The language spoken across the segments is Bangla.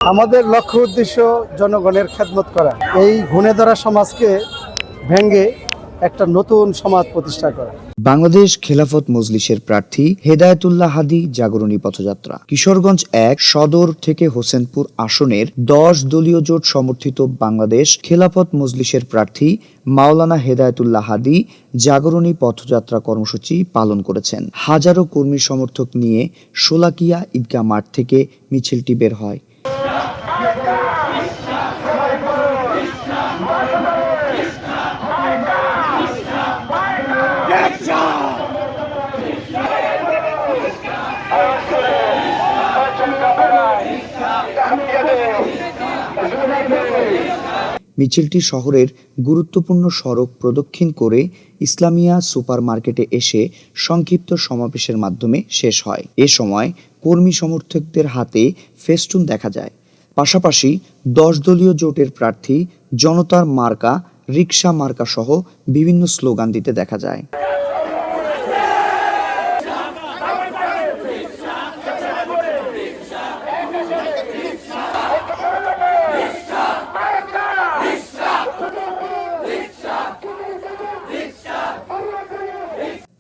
আমাদের লক্ষ্য উদ্দেশ্য জনগণের খেদমত করা, এই ঘুণে ধরা সমাজকে ভেঙে একটা নতুন সমাজ প্রতিষ্ঠা করা। বাংলাদেশ খেলাফত মজলিসের প্রার্থী হেদায়েতুল্লাহ হাদী জাগরণী পথযাত্রা। কিশোরগঞ্জ ১ সদর থেকে হোসেনপুর আসনের ১০ দলীয় জোট সমর্থিত বাংলাদেশ খেলাফত মজলিসের প্রার্থী মাওলানা হেদায়েতুল্লাহ হাদী জাগরণী পথযাত্রা কর্মসূচি পালন করেছেন। হাজারো কর্মী সমর্থক নিয়ে শোলাকিয়া ঈদগাহ মাঠ থেকে মিছিলটি বের হয়। মিছিলটি শহরের গুরুত্বপূর্ণ সড়ক প্রদক্ষিণ করে ইসলামিয়া সুপার মার্কেটে এসে সংক্ষিপ্ত সমাবেশের মাধ্যমে শেষ হয়। এ সময় কর্মী সমর্থকদের হাতে ফেস্টুন দেখা যায়। পাশাপাশি ১০ দলীয় জোটের প্রার্থী জনতার মার্কা, রিকশা মার্কা সহ বিভিন্ন স্লোগান দিতে দেখা যায়।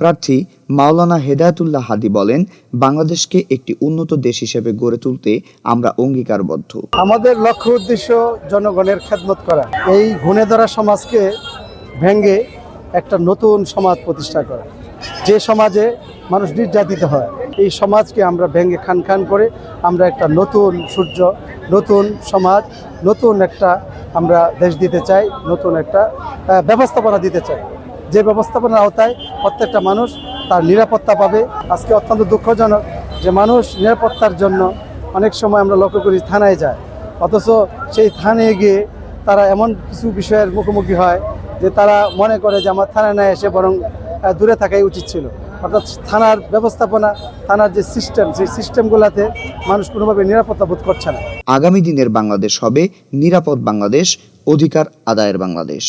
প্রার্থী মাওলানা হেদায়েতুল্লাহ হাদী বলেন, বাংলাদেশকে একটি উন্নত দেশ হিসেবে গড়ে তুলতে আমরা অঙ্গীকারবদ্ধ। আমাদের লক্ষ্য উদ্দেশ্য জনগণের খেদমত করা, এই ঘুণে ধরা সমাজকে ভেঙে একটা নতুন সমাজ প্রতিষ্ঠা করা। যে সমাজে মানুষ নির্যাতিত হয়, এই সমাজকে আমরা ভেঙে খান খান করে আমরা একটা নতুন সূর্য, নতুন সমাজ, নতুন একটা আমরা দেশ দিতে চাই, নতুন একটা ব্যবস্থাপনা দিতে চাই। যে ব্যবস্থাপনার আওতায় প্রত্যেকটা মানুষ তার নিরাপত্তা পাবে। আজকে অত্যন্ত দুঃখজনক যে মানুষ নিরাপত্তার জন্য অনেক সময় আমরা লক্ষ্য করি থানায় যায়, অথচ সেই থানায় গিয়ে তারা এমন কিছু বিষয়ের মুখোমুখি হয় যে তারা মনে করে যে আমার থানায় না এসে বরং দূরে থাকাই উচিত ছিল। অর্থাৎ থানার ব্যবস্থাপনা, থানার যে সিস্টেম, সেই সিস্টেমগুলোতে মানুষ কোনোভাবে নিরাপত্তা বোধ করছে না। আগামী দিনের বাংলাদেশ হবে নিরাপদ বাংলাদেশ, অধিকার আদায়ের বাংলাদেশ।